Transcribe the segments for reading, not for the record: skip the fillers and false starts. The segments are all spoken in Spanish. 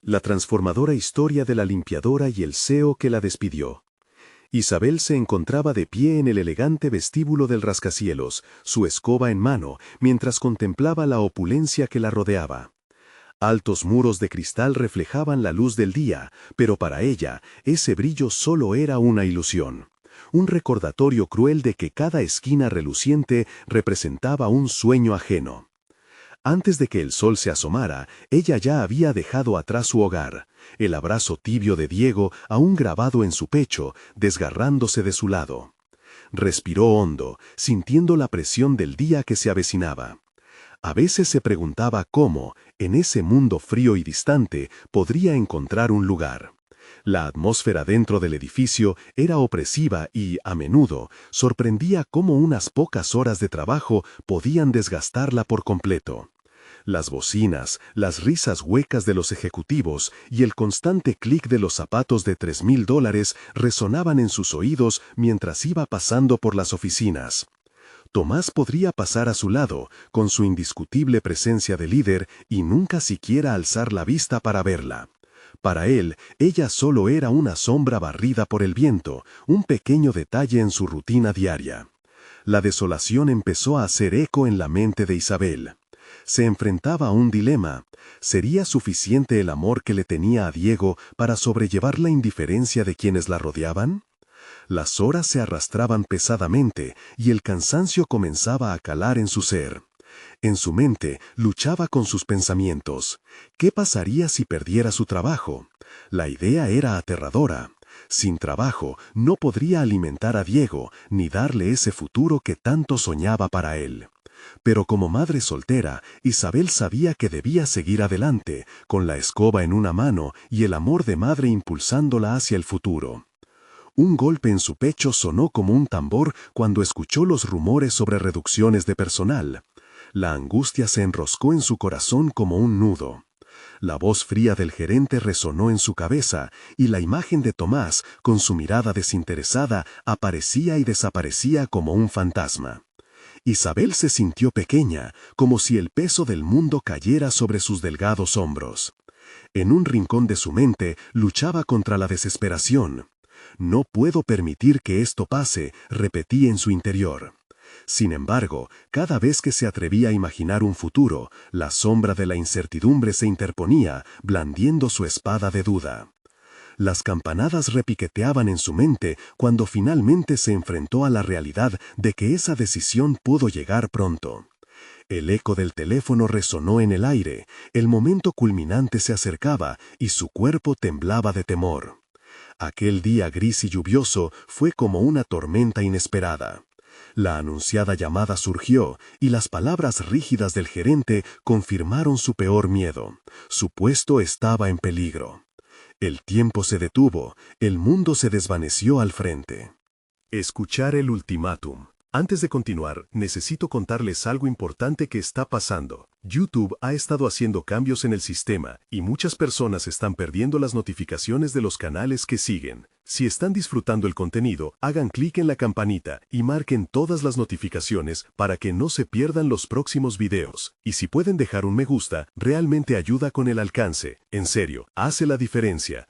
La transformadora historia de la limpiadora y el CEO que la despidió. Isabel se encontraba de pie en el elegante vestíbulo del rascacielos, su escoba en mano, mientras contemplaba la opulencia que la rodeaba. Altos muros de cristal reflejaban la luz del día, pero para ella, ese brillo solo era una ilusión. Un recordatorio cruel de que cada esquina reluciente representaba un sueño ajeno. Antes de que el sol se asomara, ella ya había dejado atrás su hogar, el abrazo tibio de Diego aún grabado en su pecho, desgarrándose de su lado. Respiró hondo, sintiendo la presión del día que se avecinaba. A veces se preguntaba cómo, en ese mundo frío y distante, podría encontrar un lugar. La atmósfera dentro del edificio era opresiva y, a menudo, sorprendía cómo unas pocas horas de trabajo podían desgastarla por completo. Las bocinas, las risas huecas de los ejecutivos y el constante clic de los zapatos de $3,000 resonaban en sus oídos mientras iba pasando por las oficinas. Tomás podría pasar a su lado, con su indiscutible presencia de líder, y nunca siquiera alzar la vista para verla. Para él, ella solo era una sombra barrida por el viento, un pequeño detalle en su rutina diaria. La desolación empezó a hacer eco en la mente de Isabel. Se enfrentaba a un dilema. ¿Sería suficiente el amor que le tenía a Diego para sobrellevar la indiferencia de quienes la rodeaban? Las horas se arrastraban pesadamente y el cansancio comenzaba a calar en su ser. En su mente luchaba con sus pensamientos. ¿Qué pasaría si perdiera su trabajo? La idea era aterradora. Sin trabajo no podría alimentar a Diego ni darle ese futuro que tanto soñaba para él. Pero como madre soltera, Isabel sabía que debía seguir adelante, con la escoba en una mano y el amor de madre impulsándola hacia el futuro. Un golpe en su pecho sonó como un tambor cuando escuchó los rumores sobre reducciones de personal. La angustia se enroscó en su corazón como un nudo. La voz fría del gerente resonó en su cabeza y la imagen de Tomás, con su mirada desinteresada, aparecía y desaparecía como un fantasma. Isabel se sintió pequeña, como si el peso del mundo cayera sobre sus delgados hombros. En un rincón de su mente luchaba contra la desesperación. No puedo permitir que esto pase, repetía en su interior. Sin embargo, cada vez que se atrevía a imaginar un futuro, la sombra de la incertidumbre se interponía, blandiendo su espada de duda. Las campanadas repiqueteaban en su mente cuando finalmente se enfrentó a la realidad de que esa decisión pudo llegar pronto. El eco del teléfono resonó en el aire, el momento culminante se acercaba y su cuerpo temblaba de temor. Aquel día gris y lluvioso fue como una tormenta inesperada. La anunciada llamada surgió y las palabras rígidas del gerente confirmaron su peor miedo. Su puesto estaba en peligro. El tiempo se detuvo, el mundo se desvaneció al frente. Escuchar el ultimátum. Antes de continuar, necesito contarles algo importante que está pasando. YouTube ha estado haciendo cambios en el sistema y muchas personas están perdiendo las notificaciones de los canales que siguen. Si están disfrutando el contenido, hagan clic en la campanita y marquen todas las notificaciones para que no se pierdan los próximos videos. Y si pueden dejar un me gusta, realmente ayuda con el alcance. En serio, hace la diferencia.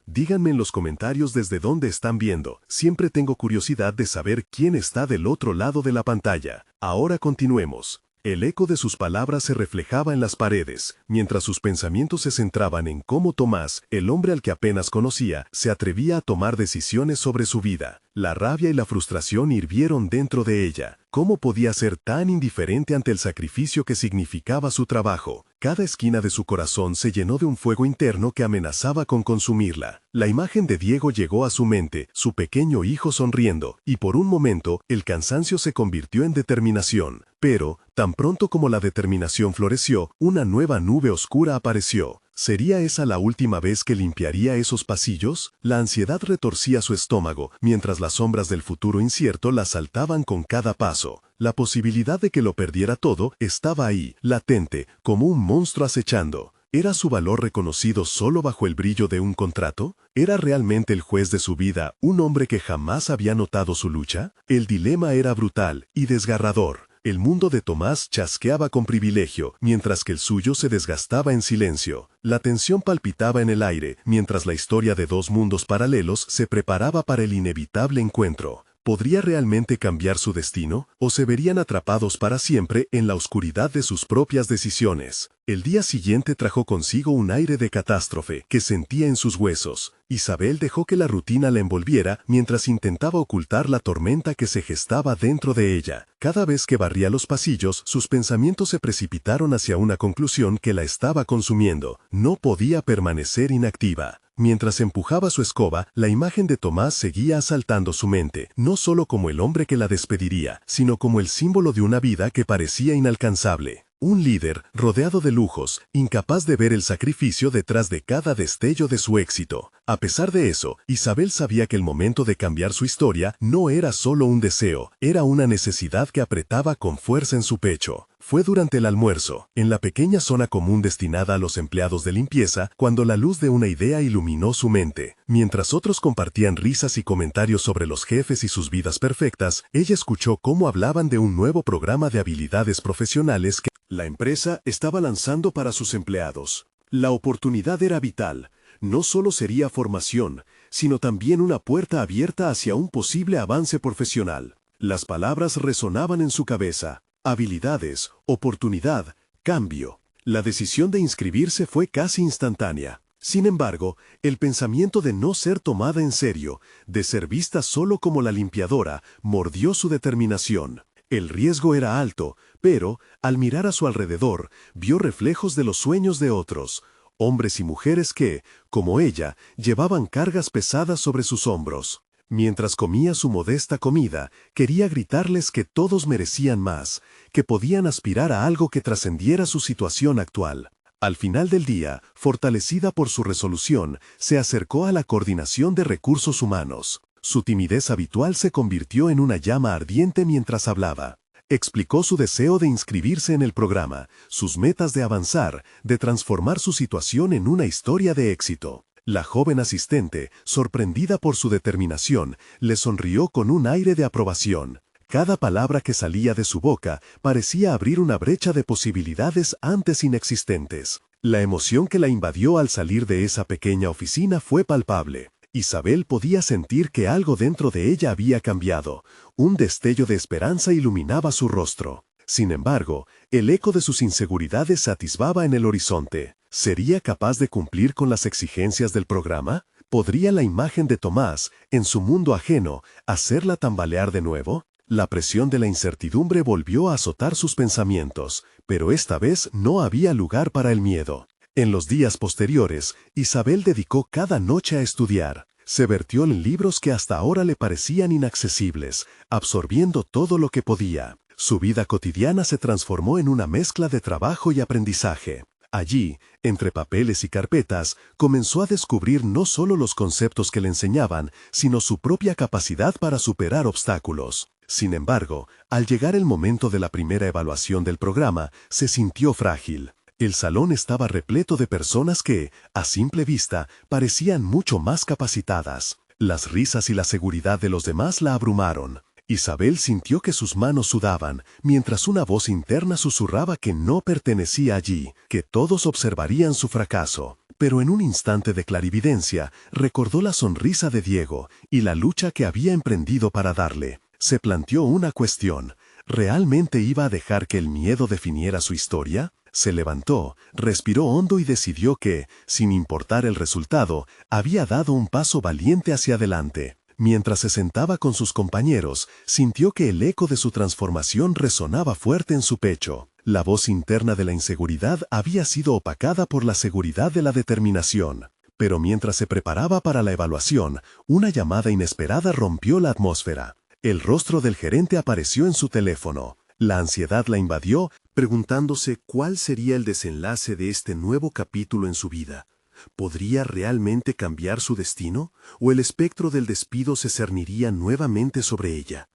Díganme en los comentarios desde dónde están viendo. Siempre tengo curiosidad de saber quién está del otro lado de la pantalla. Ahora continuemos. El eco de sus palabras se reflejaba en las paredes, mientras sus pensamientos se centraban en cómo Tomás, el hombre al que apenas conocía, se atrevía a tomar decisiones sobre su vida. La rabia y la frustración hirvieron dentro de ella. ¿Cómo podía ser tan indiferente ante el sacrificio que significaba su trabajo? Cada esquina de su corazón se llenó de un fuego interno que amenazaba con consumirla. La imagen de Diego llegó a su mente, su pequeño hijo sonriendo, y por un momento el cansancio se convirtió en determinación. Pero, tan pronto como la determinación floreció, una nueva nube oscura apareció. ¿Sería esa la última vez que limpiaría esos pasillos? La ansiedad retorcía su estómago, mientras las sombras del futuro incierto la asaltaban con cada paso. La posibilidad de que lo perdiera todo estaba ahí, latente, como un monstruo acechando. ¿Era su valor reconocido solo bajo el brillo de un contrato? ¿Era realmente el juez de su vida un hombre que jamás había notado su lucha? El dilema era brutal y desgarrador. El mundo de Tomás chasqueaba con privilegio, mientras que el suyo se desgastaba en silencio. La tensión palpitaba en el aire, mientras la historia de dos mundos paralelos se preparaba para el inevitable encuentro. ¿Podría realmente cambiar su destino? ¿O se verían atrapados para siempre en la oscuridad de sus propias decisiones? El día siguiente trajo consigo un aire de catástrofe que sentía en sus huesos. Isabel dejó que la rutina la envolviera mientras intentaba ocultar la tormenta que se gestaba dentro de ella. Cada vez que barría los pasillos, sus pensamientos se precipitaron hacia una conclusión que la estaba consumiendo. No podía permanecer inactiva. Mientras empujaba su escoba, la imagen de Tomás seguía asaltando su mente, no solo como el hombre que la despediría, sino como el símbolo de una vida que parecía inalcanzable. Un líder, rodeado de lujos, incapaz de ver el sacrificio detrás de cada destello de su éxito. A pesar de eso, Isabel sabía que el momento de cambiar su historia no era solo un deseo, era una necesidad que apretaba con fuerza en su pecho. Fue durante el almuerzo, en la pequeña zona común destinada a los empleados de limpieza, cuando la luz de una idea iluminó su mente. Mientras otros compartían risas y comentarios sobre los jefes y sus vidas perfectas, ella escuchó cómo hablaban de un nuevo programa de habilidades profesionales que la empresa estaba lanzando para sus empleados. La oportunidad era vital. No solo sería formación, sino también una puerta abierta hacia un posible avance profesional. Las palabras resonaban en su cabeza. Habilidades, oportunidad, cambio. La decisión de inscribirse fue casi instantánea. Sin embargo, el pensamiento de no ser tomada en serio, de ser vista solo como la limpiadora, mordió su determinación. El riesgo era alto, pero, al mirar a su alrededor, vio reflejos de los sueños de otros, hombres y mujeres que, como ella, llevaban cargas pesadas sobre sus hombros. Mientras comía su modesta comida, quería gritarles que todos merecían más, que podían aspirar a algo que trascendiera su situación actual. Al final del día, fortalecida por su resolución, se acercó a la coordinación de recursos humanos. Su timidez habitual se convirtió en una llama ardiente mientras hablaba. Explicó su deseo de inscribirse en el programa, sus metas de avanzar, de transformar su situación en una historia de éxito. La joven asistente, sorprendida por su determinación, le sonrió con un aire de aprobación. Cada palabra que salía de su boca parecía abrir una brecha de posibilidades antes inexistentes. La emoción que la invadió al salir de esa pequeña oficina fue palpable. Isabel podía sentir que algo dentro de ella había cambiado. Un destello de esperanza iluminaba su rostro. Sin embargo, el eco de sus inseguridades se atisbaba en el horizonte. ¿Sería capaz de cumplir con las exigencias del programa? ¿Podría la imagen de Tomás, en su mundo ajeno, hacerla tambalear de nuevo? La presión de la incertidumbre volvió a azotar sus pensamientos, pero esta vez no había lugar para el miedo. En los días posteriores, Isabel dedicó cada noche a estudiar. Se vertió en libros que hasta ahora le parecían inaccesibles, absorbiendo todo lo que podía. Su vida cotidiana se transformó en una mezcla de trabajo y aprendizaje. Allí, entre papeles y carpetas, comenzó a descubrir no solo los conceptos que le enseñaban, sino su propia capacidad para superar obstáculos. Sin embargo, al llegar el momento de la primera evaluación del programa, se sintió frágil. El salón estaba repleto de personas que, a simple vista, parecían mucho más capacitadas. Las risas y la seguridad de los demás la abrumaron. Isabel sintió que sus manos sudaban, mientras una voz interna susurraba que no pertenecía allí, que todos observarían su fracaso. Pero en un instante de clarividencia, recordó la sonrisa de Diego y la lucha que había emprendido para darle. Se planteó una cuestión. ¿Realmente iba a dejar que el miedo definiera su historia? Se levantó, respiró hondo y decidió que, sin importar el resultado, había dado un paso valiente hacia adelante. Mientras se sentaba con sus compañeros, sintió que el eco de su transformación resonaba fuerte en su pecho. La voz interna de la inseguridad había sido opacada por la seguridad de la determinación. Pero mientras se preparaba para la evaluación, una llamada inesperada rompió la atmósfera. El rostro del gerente apareció en su teléfono. La ansiedad la invadió, preguntándose cuál sería el desenlace de este nuevo capítulo en su vida. ¿Podría realmente cambiar su destino? ¿O el espectro del despido se cerniría nuevamente sobre ella?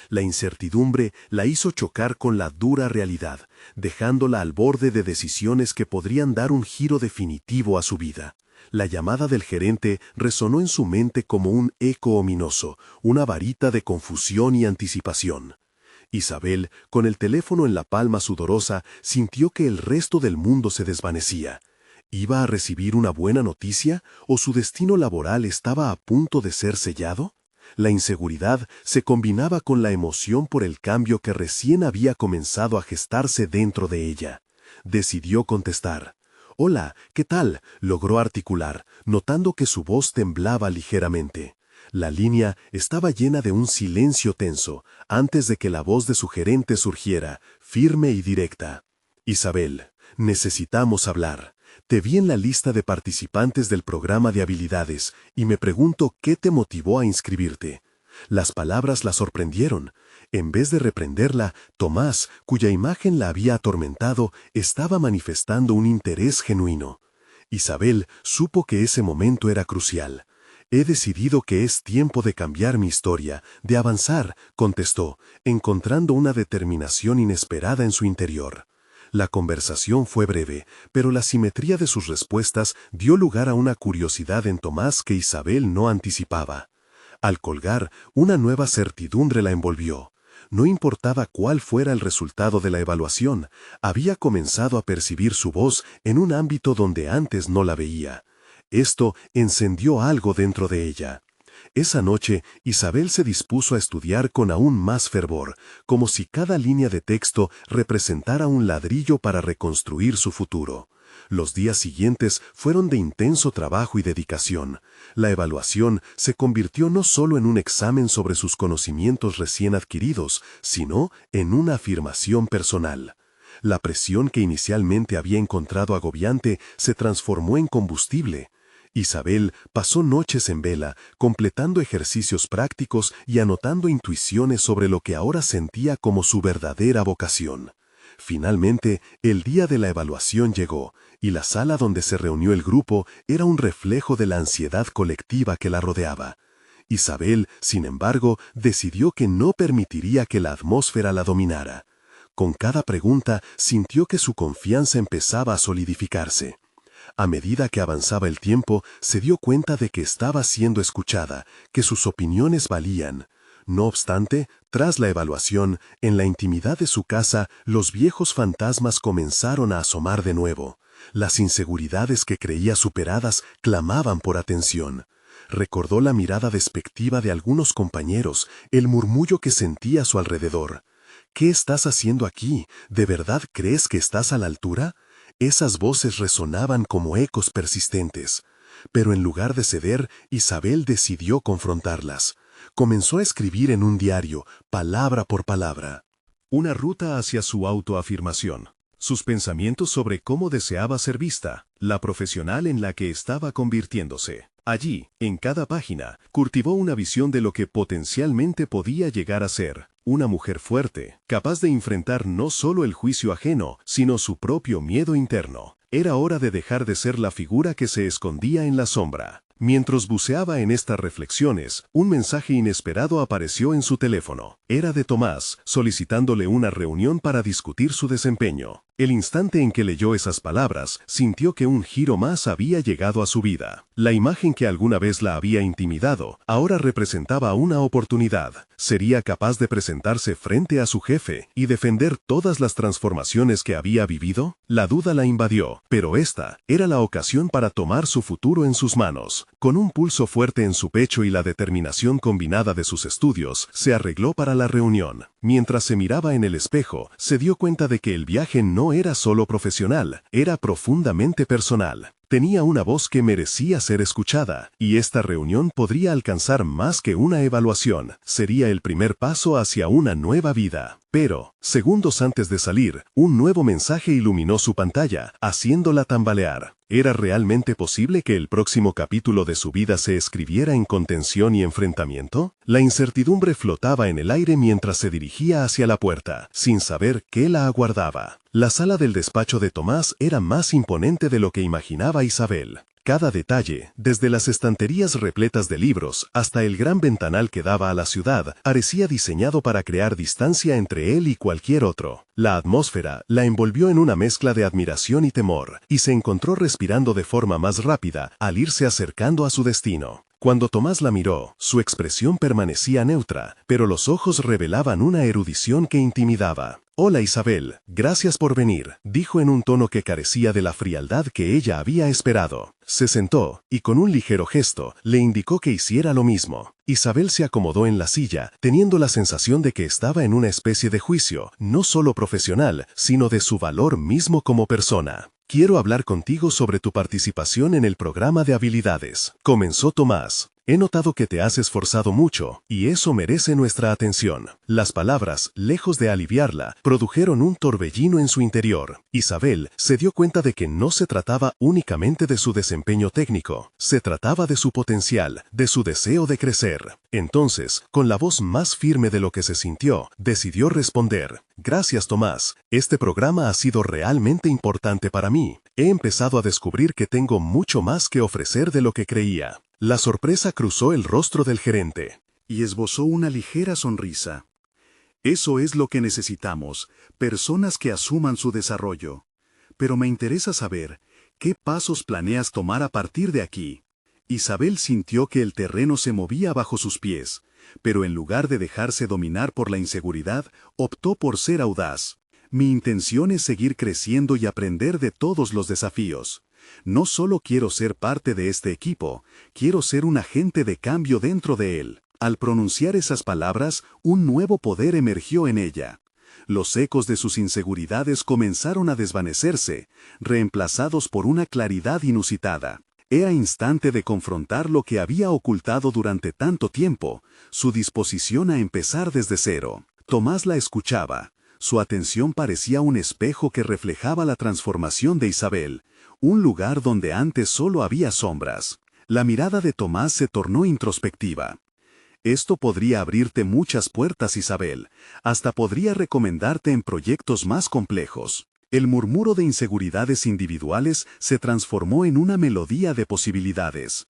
La incertidumbre la hizo chocar con la dura realidad, dejándola al borde de decisiones que podrían dar un giro definitivo a su vida. La llamada del gerente resonó en su mente como un eco ominoso, una varita de confusión y anticipación. Isabel, con el teléfono en la palma sudorosa, sintió que el resto del mundo se desvanecía. ¿Iba a recibir una buena noticia o su destino laboral estaba a punto de ser sellado? La inseguridad se combinaba con la emoción por el cambio que recién había comenzado a gestarse dentro de ella. Decidió contestar. «Hola, ¿qué tal?», logró articular, notando que su voz temblaba ligeramente. La línea estaba llena de un silencio tenso, antes de que la voz de su gerente surgiera, firme y directa. «Isabel, necesitamos hablar. Te vi en la lista de participantes del programa de habilidades y me pregunto qué te motivó a inscribirte». Las palabras la sorprendieron. En vez de reprenderla, Tomás, cuya imagen la había atormentado, estaba manifestando un interés genuino. Isabel supo que ese momento era crucial. «He decidido que es tiempo de cambiar mi historia, de avanzar», contestó, encontrando una determinación inesperada en su interior. La conversación fue breve, pero la simetría de sus respuestas dio lugar a una curiosidad en Tomás que Isabel no anticipaba. Al colgar, una nueva certidumbre la envolvió. No importaba cuál fuera el resultado de la evaluación, había comenzado a percibir su voz en un ámbito donde antes no la veía. Esto encendió algo dentro de ella. Esa noche, Isabel se dispuso a estudiar con aún más fervor, como si cada línea de texto representara un ladrillo para reconstruir su futuro. Los días siguientes fueron de intenso trabajo y dedicación. La evaluación se convirtió no solo en un examen sobre sus conocimientos recién adquiridos, sino en una afirmación personal. La presión que inicialmente había encontrado agobiante se transformó en combustible. Isabel pasó noches en vela, completando ejercicios prácticos y anotando intuiciones sobre lo que ahora sentía como su verdadera vocación. Finalmente, el día de la evaluación llegó, y la sala donde se reunió el grupo era un reflejo de la ansiedad colectiva que la rodeaba. Isabel, sin embargo, decidió que no permitiría que la atmósfera la dominara. Con cada pregunta, sintió que su confianza empezaba a solidificarse. A medida que avanzaba el tiempo, se dio cuenta de que estaba siendo escuchada, que sus opiniones valían. No obstante, tras la evaluación, en la intimidad de su casa, los viejos fantasmas comenzaron a asomar de nuevo. Las inseguridades que creía superadas clamaban por atención. Recordó la mirada despectiva de algunos compañeros, el murmullo que sentía a su alrededor. «¿Qué estás haciendo aquí? ¿De verdad crees que estás a la altura?». Esas voces resonaban como ecos persistentes. Pero en lugar de ceder, Isabel decidió confrontarlas. Comenzó a escribir en un diario, palabra por palabra. Una ruta hacia su autoafirmación. Sus pensamientos sobre cómo deseaba ser vista, la profesional en la que estaba convirtiéndose. Allí, en cada página, cultivó una visión de lo que potencialmente podía llegar a ser. Una mujer fuerte, capaz de enfrentar no solo el juicio ajeno, sino su propio miedo interno. Era hora de dejar de ser la figura que se escondía en la sombra. Mientras buceaba en estas reflexiones, un mensaje inesperado apareció en su teléfono. Era de Tomás, solicitándole una reunión para discutir su desempeño. El instante en que leyó esas palabras, sintió que un giro más había llegado a su vida. La imagen que alguna vez la había intimidado, ahora representaba una oportunidad. Sería capaz de presentarse frente a su jefe y defender todas las transformaciones que había vivido. La duda la invadió, pero esta era la ocasión para tomar su futuro en sus manos. Con un pulso fuerte en su pecho y la determinación combinada de sus estudios, se arregló para la reunión. Mientras se miraba en el espejo, se dio cuenta de que el viaje no era solo profesional, era profundamente personal. Tenía una voz que merecía ser escuchada, y esta reunión podría alcanzar más que una evaluación. Sería el primer paso hacia una nueva vida. Pero, segundos antes de salir, un nuevo mensaje iluminó su pantalla, haciéndola tambalear. ¿Era realmente posible que el próximo capítulo de su vida se escribiera en contención y enfrentamiento? La incertidumbre flotaba en el aire mientras se dirigía hacia la puerta, sin saber qué la aguardaba. La sala del despacho de Tomás era más imponente de lo que imaginaba Isabel. Cada detalle, desde las estanterías repletas de libros hasta el gran ventanal que daba a la ciudad, parecía diseñado para crear distancia entre él y cualquier otro. La atmósfera la envolvió en una mezcla de admiración y temor, y se encontró respirando de forma más rápida al irse acercando a su destino. Cuando Tomás la miró, su expresión permanecía neutra, pero los ojos revelaban una erudición que intimidaba. «Hola Isabel, gracias por venir», dijo en un tono que carecía de la frialdad que ella había esperado. Se sentó, y con un ligero gesto, le indicó que hiciera lo mismo. Isabel se acomodó en la silla, teniendo la sensación de que estaba en una especie de juicio, no solo profesional, sino de su valor mismo como persona. «Quiero hablar contigo sobre tu participación en el programa de habilidades», comenzó Tomás. «He notado que te has esforzado mucho, y eso merece nuestra atención». Las palabras, lejos de aliviarla, produjeron un torbellino en su interior. Isabel se dio cuenta de que no se trataba únicamente de su desempeño técnico, se trataba de su potencial, de su deseo de crecer. Entonces, con la voz más firme de lo que se sintió, decidió responder: «Gracias, Tomás. Este programa ha sido realmente importante para mí. He empezado a descubrir que tengo mucho más que ofrecer de lo que creía». La sorpresa cruzó el rostro del gerente, y esbozó una ligera sonrisa. «Eso es lo que necesitamos, personas que asuman su desarrollo. Pero me interesa saber, ¿qué pasos planeas tomar a partir de aquí?». Isabel sintió que el terreno se movía bajo sus pies, pero en lugar de dejarse dominar por la inseguridad, optó por ser audaz. «Mi intención es seguir creciendo y aprender de todos los desafíos. No solo quiero ser parte de este equipo, quiero ser un agente de cambio dentro de él». Al pronunciar esas palabras, un nuevo poder emergió en ella. Los ecos de sus inseguridades comenzaron a desvanecerse, reemplazados por una claridad inusitada. Era instante de confrontar lo que había ocultado durante tanto tiempo, su disposición a empezar desde cero. Tomás la escuchaba. Su atención parecía un espejo que reflejaba la transformación de Isabel, un lugar donde antes solo había sombras. La mirada de Tomás se tornó introspectiva. «Esto podría abrirte muchas puertas, Isabel. Hasta podría recomendarte en proyectos más complejos». El murmuro de inseguridades individuales se transformó en una melodía de posibilidades.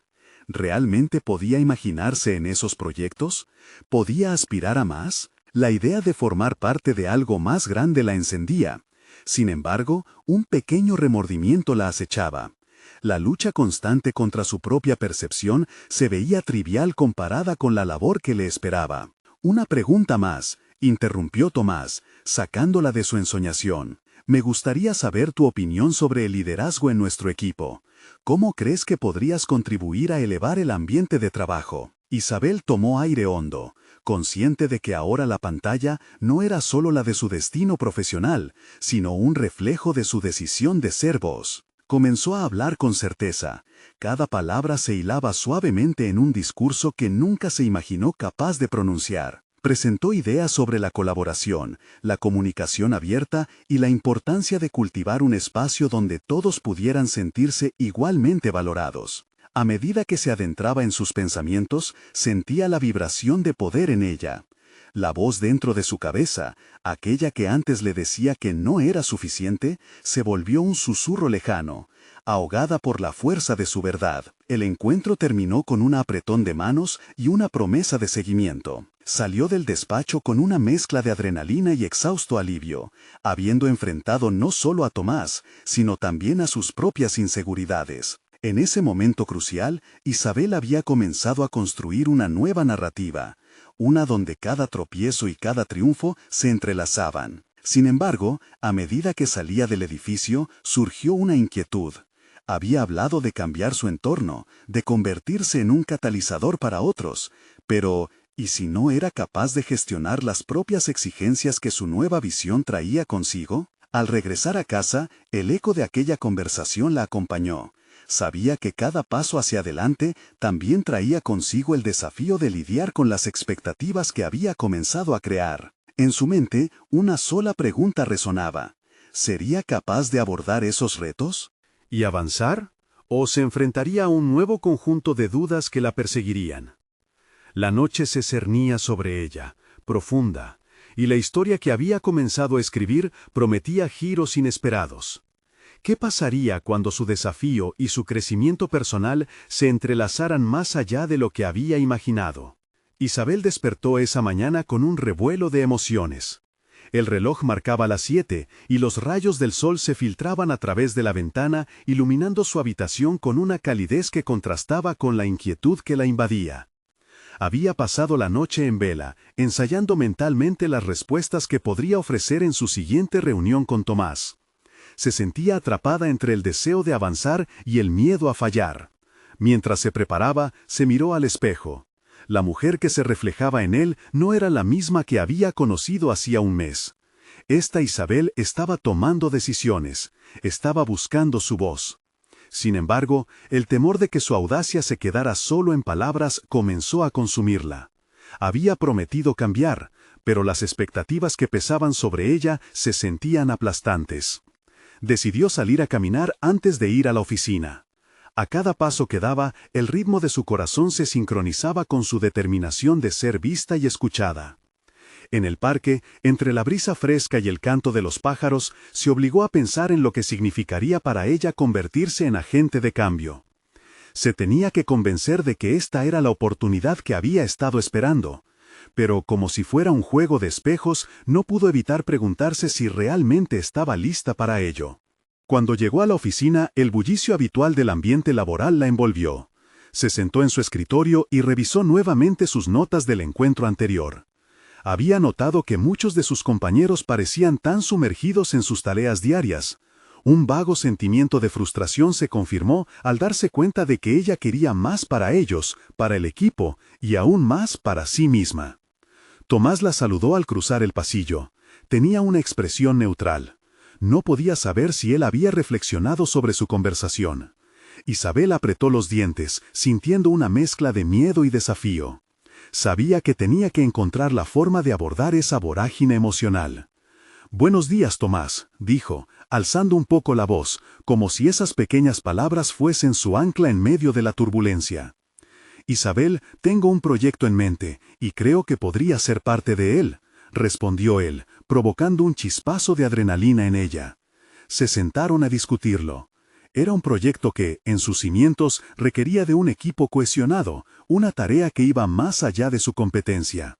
¿Realmente podía imaginarse en esos proyectos? ¿Podía aspirar a más? La idea de formar parte de algo más grande la encendía. Sin embargo, un pequeño remordimiento la acechaba. La lucha constante contra su propia percepción se veía trivial comparada con la labor que le esperaba. «Una pregunta más», interrumpió Tomás, sacándola de su ensoñación. «Me gustaría saber tu opinión sobre el liderazgo en nuestro equipo. ¿Cómo crees que podrías contribuir a elevar el ambiente de trabajo?». Isabel tomó aire hondo, consciente de que ahora la pantalla no era solo la de su destino profesional, sino un reflejo de su decisión de ser voz. Comenzó a hablar con certeza. Cada palabra se hilaba suavemente en un discurso que nunca se imaginó capaz de pronunciar. Presentó ideas sobre la colaboración, la comunicación abierta y la importancia de cultivar un espacio donde todos pudieran sentirse igualmente valorados. A medida que se adentraba en sus pensamientos, sentía la vibración de poder en ella. La voz dentro de su cabeza, aquella que antes le decía que no era suficiente, se volvió un susurro lejano, ahogada por la fuerza de su verdad. El encuentro terminó con un apretón de manos y una promesa de seguimiento. Salió del despacho con una mezcla de adrenalina y exhausto alivio, habiendo enfrentado no solo a Tomás, sino también a sus propias inseguridades. En ese momento crucial, Isabel había comenzado a construir una nueva narrativa, una donde cada tropiezo y cada triunfo se entrelazaban. Sin embargo, a medida que salía del edificio, surgió una inquietud. Había hablado de cambiar su entorno, de convertirse en un catalizador para otros, pero ¿y si no era capaz de gestionar las propias exigencias que su nueva visión traía consigo? Al regresar a casa, el eco de aquella conversación la acompañó. Sabía que cada paso hacia adelante también traía consigo el desafío de lidiar con las expectativas que había comenzado a crear. En su mente, una sola pregunta resonaba. ¿Sería capaz de abordar esos retos? ¿Y avanzar? ¿O se enfrentaría a un nuevo conjunto de dudas que la perseguirían? La noche se cernía sobre ella, profunda, y la historia que había comenzado a escribir prometía giros inesperados. ¿Qué pasaría cuando su desafío y su crecimiento personal se entrelazaran más allá de lo que había imaginado? Isabel despertó esa mañana con un revuelo de emociones. El reloj marcaba las 7, y los rayos del sol se filtraban a través de la ventana, iluminando su habitación con una calidez que contrastaba con la inquietud que la invadía. Había pasado la noche en vela, ensayando mentalmente las respuestas que podría ofrecer en su siguiente reunión con Tomás. Se sentía atrapada entre el deseo de avanzar y el miedo a fallar. Mientras se preparaba, se miró al espejo. La mujer que se reflejaba en él no era la misma que había conocido hacía un mes. Esta Isabel estaba tomando decisiones, estaba buscando su voz. Sin embargo, el temor de que su audacia se quedara solo en palabras comenzó a consumirla. Había prometido cambiar, pero las expectativas que pesaban sobre ella se sentían aplastantes. Decidió salir a caminar antes de ir a la oficina. A cada paso que daba, el ritmo de su corazón se sincronizaba con su determinación de ser vista y escuchada. En el parque, entre la brisa fresca y el canto de los pájaros, se obligó a pensar en lo que significaría para ella convertirse en agente de cambio. Se tenía que convencer de que esta era la oportunidad que había estado esperando. Pero como si fuera un juego de espejos, no pudo evitar preguntarse si realmente estaba lista para ello. Cuando llegó a la oficina, el bullicio habitual del ambiente laboral la envolvió. Se sentó en su escritorio y revisó nuevamente sus notas del encuentro anterior. Había notado que muchos de sus compañeros parecían tan sumergidos en sus tareas diarias. Un vago sentimiento de frustración se confirmó al darse cuenta de que ella quería más para ellos, para el equipo, y aún más para sí misma. Tomás la saludó al cruzar el pasillo. Tenía una expresión neutral. No podía saber si él había reflexionado sobre su conversación. Isabel apretó los dientes, sintiendo una mezcla de miedo y desafío. Sabía que tenía que encontrar la forma de abordar esa vorágine emocional. «Buenos días, Tomás», dijo, alzando un poco la voz, como si esas pequeñas palabras fuesen su ancla en medio de la turbulencia. «Isabel, tengo un proyecto en mente, y creo que podría ser parte de él», respondió él, provocando un chispazo de adrenalina en ella. Se sentaron a discutirlo. Era un proyecto que, en sus cimientos, requería de un equipo cohesionado, una tarea que iba más allá de su competencia.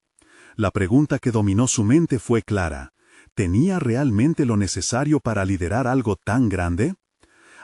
La pregunta que dominó su mente fue clara. ¿Tenía realmente lo necesario para liderar algo tan grande?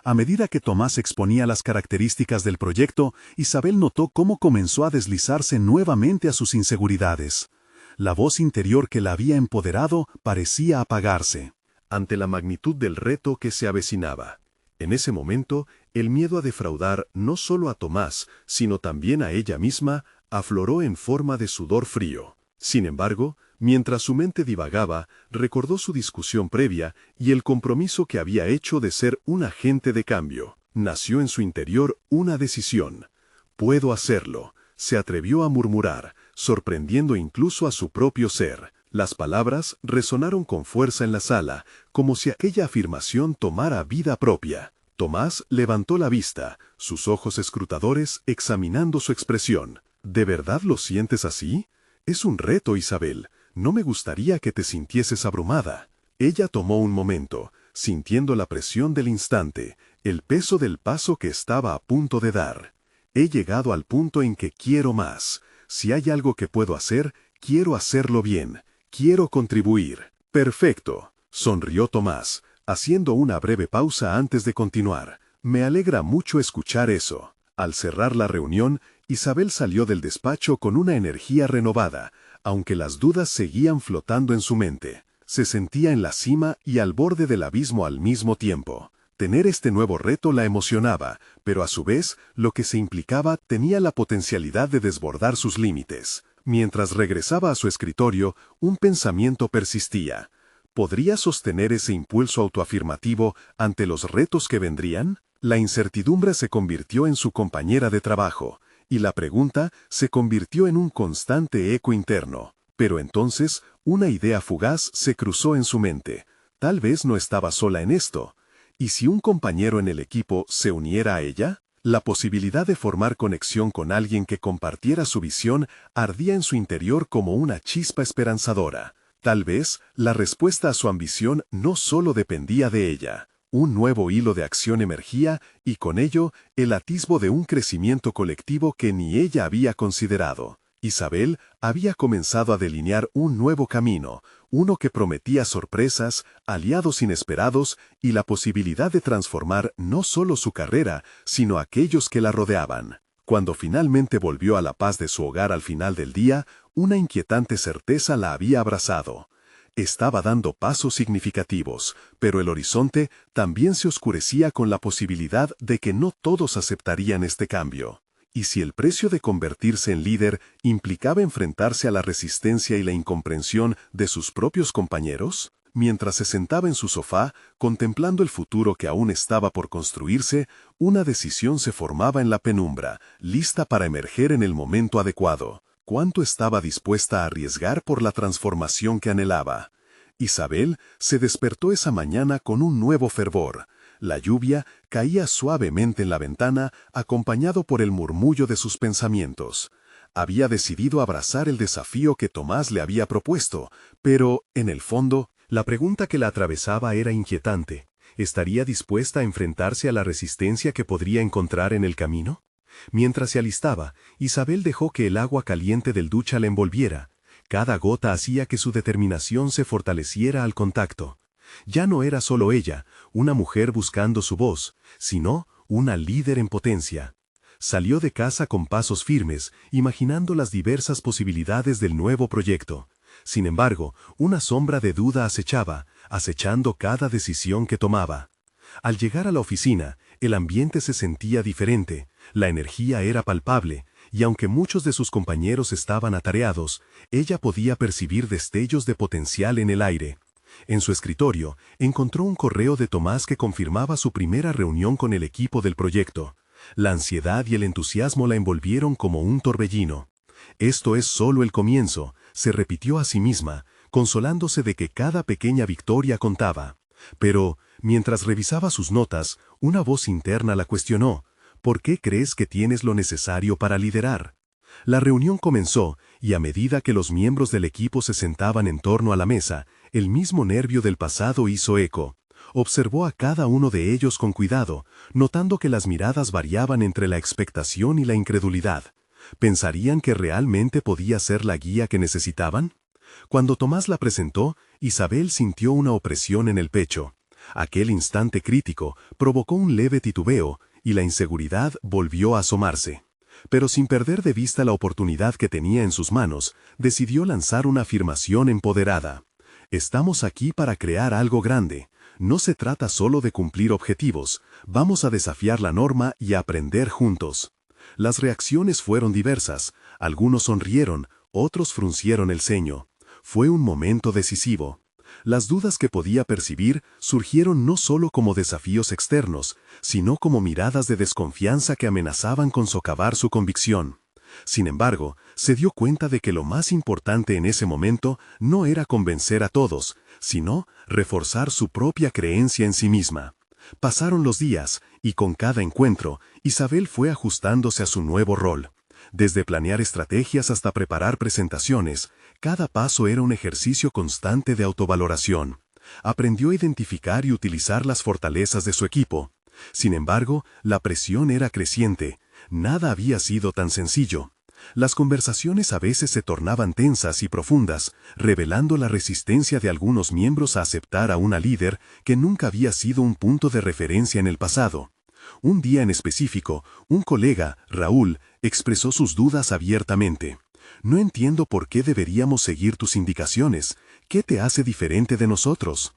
A medida que Tomás exponía las características del proyecto, Isabel notó cómo comenzó a deslizarse nuevamente a sus inseguridades. La voz interior que la había empoderado parecía apagarse. Ante la magnitud del reto que se avecinaba. En ese momento, el miedo a defraudar no solo a Tomás, sino también a ella misma, afloró en forma de sudor frío. Sin embargo, mientras su mente divagaba, recordó su discusión previa y el compromiso que había hecho de ser un agente de cambio. Nació en su interior una decisión. «Puedo hacerlo», se atrevió a murmurar, sorprendiendo incluso a su propio ser. Las palabras resonaron con fuerza en la sala, como si aquella afirmación tomara vida propia. Tomás levantó la vista, sus ojos escrutadores examinando su expresión. «¿De verdad lo sientes así? Es un reto, Isabel. No me gustaría que te sintieses abrumada». Ella tomó un momento, sintiendo la presión del instante, el peso del paso que estaba a punto de dar. «He llegado al punto en que quiero más. Si hay algo que puedo hacer, quiero hacerlo bien. Quiero contribuir». «Perfecto», sonrió Tomás, haciendo una breve pausa antes de continuar. «Me alegra mucho escuchar eso». Al cerrar la reunión, Isabel salió del despacho con una energía renovada, aunque las dudas seguían flotando en su mente. Se sentía en la cima y al borde del abismo al mismo tiempo. Tener este nuevo reto la emocionaba, pero a su vez, lo que se implicaba tenía la potencialidad de desbordar sus límites. Mientras regresaba a su escritorio, un pensamiento persistía. ¿Podría sostener ese impulso autoafirmativo ante los retos que vendrían? La incertidumbre se convirtió en su compañera de trabajo, y la pregunta se convirtió en un constante eco interno. Pero entonces, una idea fugaz se cruzó en su mente. Tal vez no estaba sola en esto. ¿Y si un compañero en el equipo se uniera a ella? La posibilidad de formar conexión con alguien que compartiera su visión ardía en su interior como una chispa esperanzadora. Tal vez, la respuesta a su ambición no solo dependía de ella. Un nuevo hilo de acción emergía y con ello, el atisbo de un crecimiento colectivo que ni ella había considerado. Isabel había comenzado a delinear un nuevo camino, uno que prometía sorpresas, aliados inesperados y la posibilidad de transformar no solo su carrera, sino aquellos que la rodeaban. Cuando finalmente volvió a la paz de su hogar al final del día, una inquietante certeza la había abrazado. Estaba dando pasos significativos, pero el horizonte también se oscurecía con la posibilidad de que no todos aceptarían este cambio. ¿Y si el precio de convertirse en líder implicaba enfrentarse a la resistencia y la incomprensión de sus propios compañeros? Mientras se sentaba en su sofá, contemplando el futuro que aún estaba por construirse, una decisión se formaba en la penumbra, lista para emerger en el momento adecuado. ¿Cuánto estaba dispuesta a arriesgar por la transformación que anhelaba? Isabel se despertó esa mañana con un nuevo fervor. La lluvia caía suavemente en la ventana, acompañado por el murmullo de sus pensamientos. Había decidido abrazar el desafío que Tomás le había propuesto, pero, en el fondo, la pregunta que la atravesaba era inquietante. ¿Estaría dispuesta a enfrentarse a la resistencia que podría encontrar en el camino? Mientras se alistaba, Isabel dejó que el agua caliente del ducha la envolviera. Cada gota hacía que su determinación se fortaleciera al contacto. Ya no era solo ella, una mujer buscando su voz, sino una líder en potencia. Salió de casa con pasos firmes, imaginando las diversas posibilidades del nuevo proyecto. Sin embargo, una sombra de duda acechaba, acechando cada decisión que tomaba. Al llegar a la oficina, el ambiente se sentía diferente, la energía era palpable, y aunque muchos de sus compañeros estaban atareados, ella podía percibir destellos de potencial en el aire. En su escritorio, encontró un correo de Tomás que confirmaba su primera reunión con el equipo del proyecto. La ansiedad y el entusiasmo la envolvieron como un torbellino. «Esto es solo el comienzo», se repitió a sí misma, consolándose de que cada pequeña victoria contaba. Pero, mientras revisaba sus notas, una voz interna la cuestionó. ¿Por qué crees que tienes lo necesario para liderar? La reunión comenzó, y a medida que los miembros del equipo se sentaban en torno a la mesa, el mismo nervio del pasado hizo eco. Observó a cada uno de ellos con cuidado, notando que las miradas variaban entre la expectación y la incredulidad. ¿Pensarían que realmente podía ser la guía que necesitaban? Cuando Tomás la presentó, Isabel sintió una opresión en el pecho. Aquel instante crítico provocó un leve titubeo, y la inseguridad volvió a asomarse. Pero sin perder de vista la oportunidad que tenía en sus manos, decidió lanzar una afirmación empoderada. «Estamos aquí para crear algo grande. No se trata solo de cumplir objetivos, vamos a desafiar la norma y a aprender juntos». Las reacciones fueron diversas, algunos sonrieron, otros fruncieron el ceño. Fue un momento decisivo. Las dudas que podía percibir surgieron no solo como desafíos externos, sino como miradas de desconfianza que amenazaban con socavar su convicción. Sin embargo, se dio cuenta de que lo más importante en ese momento no era convencer a todos, sino reforzar su propia creencia en sí misma. Pasaron los días, y con cada encuentro, Isabel fue ajustándose a su nuevo rol. Desde planear estrategias hasta preparar presentaciones, cada paso era un ejercicio constante de autovaloración. Aprendió a identificar y utilizar las fortalezas de su equipo. Sin embargo, la presión era creciente. Nada había sido tan sencillo. Las conversaciones a veces se tornaban tensas y profundas, revelando la resistencia de algunos miembros a aceptar a una líder que nunca había sido un punto de referencia en el pasado. Un día en específico, un colega, Raúl, expresó sus dudas abiertamente. «No entiendo por qué deberíamos seguir tus indicaciones. ¿Qué te hace diferente de nosotros?»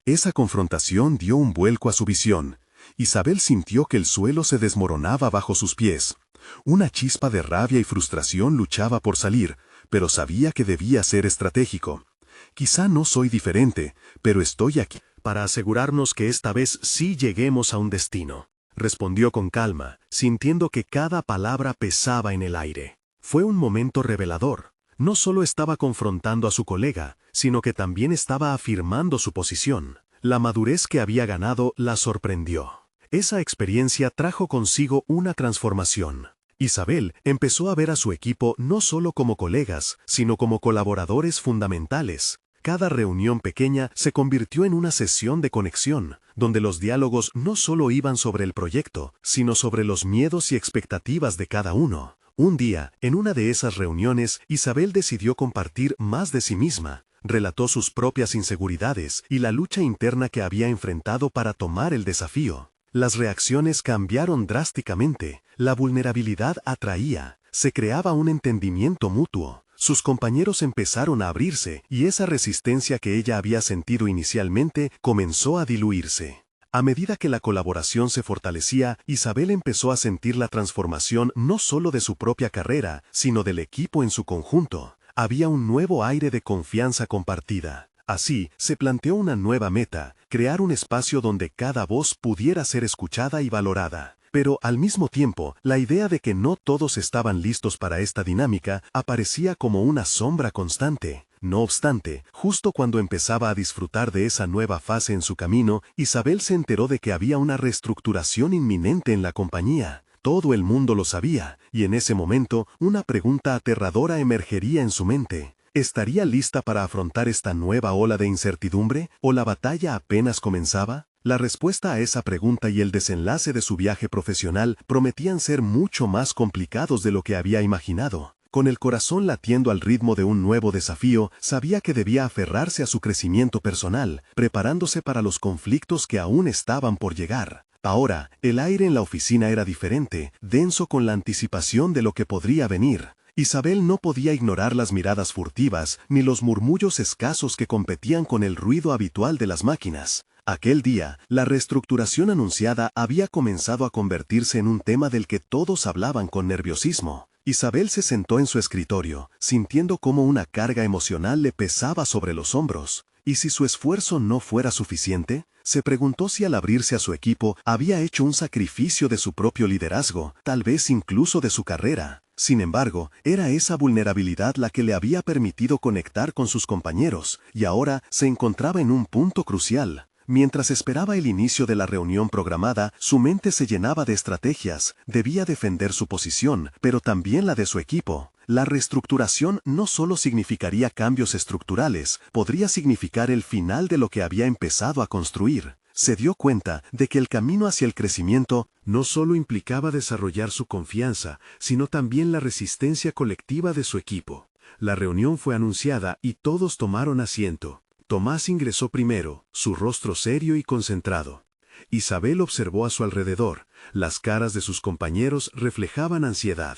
Esa confrontación dio un vuelco a su visión. Isabel sintió que el suelo se desmoronaba bajo sus pies. Una chispa de rabia y frustración luchaba por salir, pero sabía que debía ser estratégico. «Quizá no soy diferente, pero estoy aquí para asegurarnos que esta vez sí lleguemos a un destino», respondió con calma, sintiendo que cada palabra pesaba en el aire. Fue un momento revelador. No solo estaba confrontando a su colega, sino que también estaba afirmando su posición. La madurez que había ganado la sorprendió. Esa experiencia trajo consigo una transformación. Isabel empezó a ver a su equipo no solo como colegas, sino como colaboradores fundamentales. Cada reunión pequeña se convirtió en una sesión de conexión, donde los diálogos no solo iban sobre el proyecto, sino sobre los miedos y expectativas de cada uno. Un día, en una de esas reuniones, Isabel decidió compartir más de sí misma. Relató sus propias inseguridades y la lucha interna que había enfrentado para tomar el desafío. Las reacciones cambiaron drásticamente. La vulnerabilidad atraía. Se creaba un entendimiento mutuo. Sus compañeros empezaron a abrirse y esa resistencia que ella había sentido inicialmente comenzó a diluirse. A medida que la colaboración se fortalecía, Isabel empezó a sentir la transformación no solo de su propia carrera, sino del equipo en su conjunto. Había un nuevo aire de confianza compartida. Así, se planteó una nueva meta, crear un espacio donde cada voz pudiera ser escuchada y valorada. Pero, al mismo tiempo, la idea de que no todos estaban listos para esta dinámica aparecía como una sombra constante. No obstante, justo cuando empezaba a disfrutar de esa nueva fase en su camino, Isabel se enteró de que había una reestructuración inminente en la compañía. Todo el mundo lo sabía, y en ese momento, una pregunta aterradora emergería en su mente. ¿Estaría lista para afrontar esta nueva ola de incertidumbre, o la batalla apenas comenzaba? La respuesta a esa pregunta y el desenlace de su viaje profesional prometían ser mucho más complicados de lo que había imaginado. Con el corazón latiendo al ritmo de un nuevo desafío, sabía que debía aferrarse a su crecimiento personal, preparándose para los conflictos que aún estaban por llegar. Ahora, el aire en la oficina era diferente, denso con la anticipación de lo que podría venir. Isabel no podía ignorar las miradas furtivas ni los murmullos escasos que competían con el ruido habitual de las máquinas. Aquel día, la reestructuración anunciada había comenzado a convertirse en un tema del que todos hablaban con nerviosismo. Isabel se sentó en su escritorio, sintiendo cómo una carga emocional le pesaba sobre los hombros. ¿Y si su esfuerzo no fuera suficiente? Se preguntó si al abrirse a su equipo había hecho un sacrificio de su propio liderazgo, tal vez incluso de su carrera. Sin embargo, era esa vulnerabilidad la que le había permitido conectar con sus compañeros, y ahora se encontraba en un punto crucial. Mientras esperaba el inicio de la reunión programada, su mente se llenaba de estrategias. Debía defender su posición, pero también la de su equipo. La reestructuración no solo significaría cambios estructurales, podría significar el final de lo que había empezado a construir. Se dio cuenta de que el camino hacia el crecimiento no solo implicaba desarrollar su confianza, sino también la resistencia colectiva de su equipo. La reunión fue anunciada y todos tomaron asiento. Tomás ingresó primero, su rostro serio y concentrado. Isabel observó a su alrededor. Las caras de sus compañeros reflejaban ansiedad.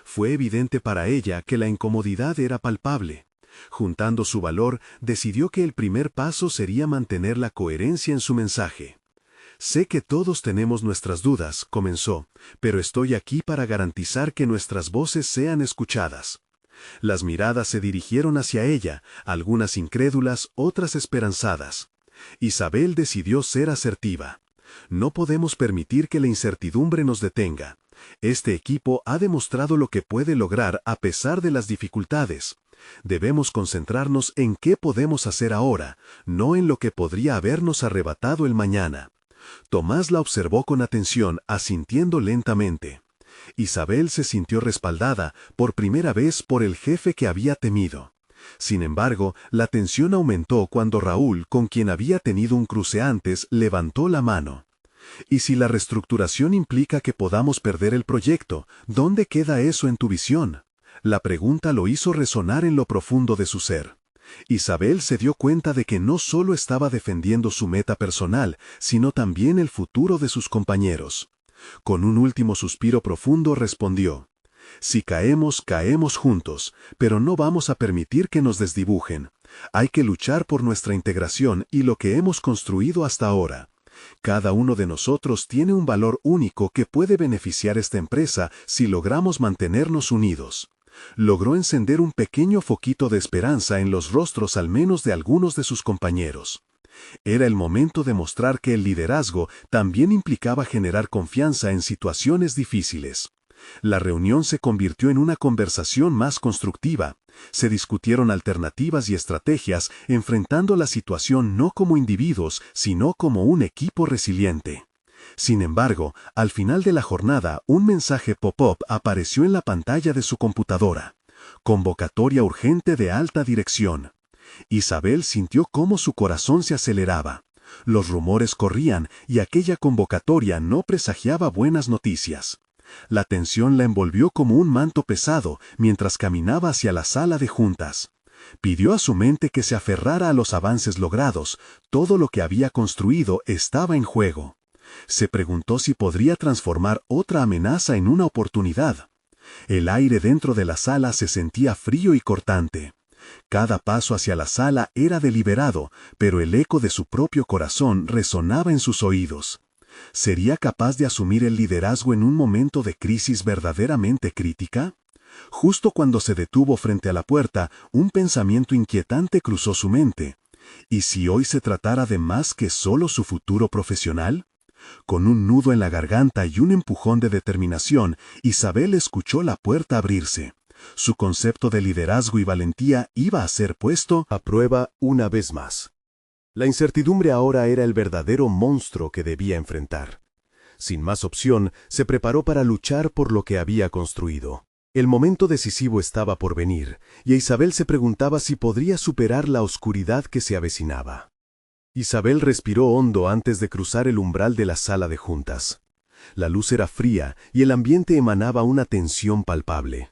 Fue evidente para ella que la incomodidad era palpable. Juntando su valor, decidió que el primer paso sería mantener la coherencia en su mensaje. «Sé que todos tenemos nuestras dudas», comenzó, «pero estoy aquí para garantizar que nuestras voces sean escuchadas». Las miradas se dirigieron hacia ella, algunas incrédulas, otras esperanzadas. Isabel decidió ser asertiva. «No podemos permitir que la incertidumbre nos detenga. Este equipo ha demostrado lo que puede lograr a pesar de las dificultades. Debemos concentrarnos en qué podemos hacer ahora, no en lo que podría habernos arrebatado el mañana». Tomás la observó con atención, asintiendo lentamente. Isabel se sintió respaldada, por primera vez por el jefe que había temido. Sin embargo, la tensión aumentó cuando Raúl, con quien había tenido un cruce antes, levantó la mano. «¿Y si la reestructuración implica que podamos perder el proyecto? ¿Dónde queda eso en tu visión?». La pregunta lo hizo resonar en lo profundo de su ser. Isabel se dio cuenta de que no solo estaba defendiendo su meta personal, sino también el futuro de sus compañeros. Con un último suspiro profundo respondió: «Si caemos, caemos juntos, pero no vamos a permitir que nos desdibujen. Hay que luchar por nuestra integración y lo que hemos construido hasta ahora. Cada uno de nosotros tiene un valor único que puede beneficiar esta empresa si logramos mantenernos unidos». Logró encender un pequeño foquito de esperanza en los rostros al menos de algunos de sus compañeros. Era el momento de mostrar que el liderazgo también implicaba generar confianza en situaciones difíciles. La reunión se convirtió en una conversación más constructiva. Se discutieron alternativas y estrategias, enfrentando la situación no como individuos, sino como un equipo resiliente. Sin embargo, al final de la jornada, un mensaje pop-up apareció en la pantalla de su computadora. «Convocatoria urgente de alta dirección». Isabel sintió cómo su corazón se aceleraba. Los rumores corrían y aquella convocatoria no presagiaba buenas noticias. La tensión la envolvió como un manto pesado mientras caminaba hacia la sala de juntas. Pidió a su mente que se aferrara a los avances logrados. Todo lo que había construido estaba en juego. Se preguntó si podría transformar otra amenaza en una oportunidad. El aire dentro de la sala se sentía frío y cortante. Cada paso hacia la sala era deliberado, pero el eco de su propio corazón resonaba en sus oídos. ¿Sería capaz de asumir el liderazgo en un momento de crisis verdaderamente crítica? Justo cuando se detuvo frente a la puerta, un pensamiento inquietante cruzó su mente. ¿Y si hoy se tratara de más que solo su futuro profesional? Con un nudo en la garganta y un empujón de determinación, Isabel escuchó la puerta abrirse. Su concepto de liderazgo y valentía iba a ser puesto a prueba una vez más. La incertidumbre ahora era el verdadero monstruo que debía enfrentar. Sin más opción, se preparó para luchar por lo que había construido. El momento decisivo estaba por venir, y Isabel se preguntaba si podría superar la oscuridad que se avecinaba. Isabel respiró hondo antes de cruzar el umbral de la sala de juntas. La luz era fría y el ambiente emanaba una tensión palpable.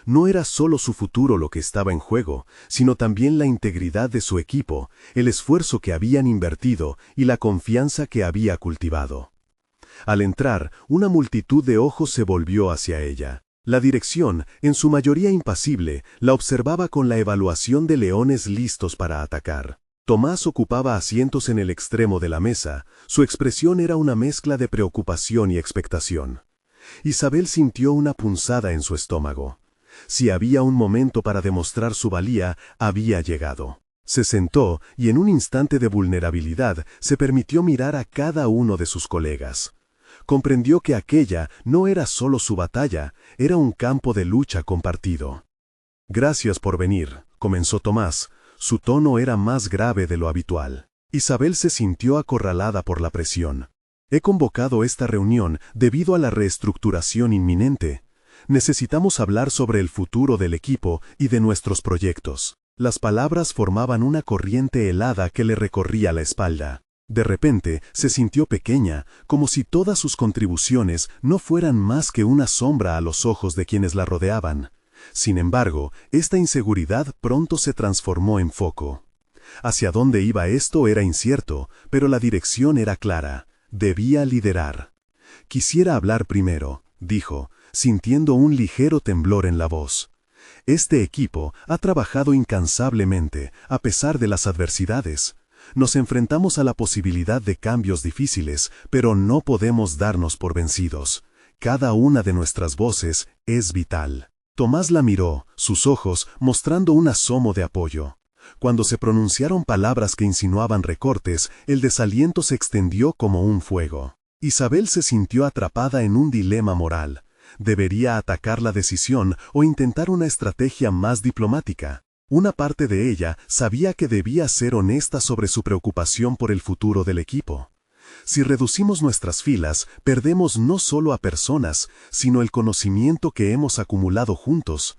No era solo su futuro lo que estaba en juego, sino también la integridad de su equipo, el esfuerzo que habían invertido y la confianza que había cultivado. Al entrar, una multitud de ojos se volvió hacia ella. La dirección, en su mayoría impasible, la observaba con la evaluación de leones listos para atacar. Tomás ocupaba asientos en el extremo de la mesa. Su expresión era una mezcla de preocupación y expectación. Isabel sintió una punzada en su estómago. Si había un momento para demostrar su valía, había llegado. Se sentó y en un instante de vulnerabilidad se permitió mirar a cada uno de sus colegas. Comprendió que aquella no era solo su batalla, era un campo de lucha compartido. «Gracias por venir», comenzó Tomás. Su tono era más grave de lo habitual. Isabel se sintió acorralada por la presión. «He convocado esta reunión debido a la reestructuración inminente. Necesitamos hablar sobre el futuro del equipo y de nuestros proyectos». Las palabras formaban una corriente helada que le recorría la espalda. De repente, se sintió pequeña, como si todas sus contribuciones no fueran más que una sombra a los ojos de quienes la rodeaban. Sin embargo, esta inseguridad pronto se transformó en foco. Hacia dónde iba esto era incierto, pero la dirección era clara. Debía liderar. «Quisiera hablar primero», dijo, sintiendo un ligero temblor en la voz. «Este equipo ha trabajado incansablemente, a pesar de las adversidades. Nos enfrentamos a la posibilidad de cambios difíciles, pero no podemos darnos por vencidos. Cada una de nuestras voces es vital». Tomás la miró, sus ojos mostrando un asomo de apoyo. Cuando se pronunciaron palabras que insinuaban recortes, el desaliento se extendió como un fuego. Isabel se sintió atrapada en un dilema moral. ¿Debería atacar la decisión o intentar una estrategia más diplomática? Una parte de ella sabía que debía ser honesta sobre su preocupación por el futuro del equipo. Si reducimos nuestras filas, perdemos no solo a personas, sino el conocimiento que hemos acumulado juntos.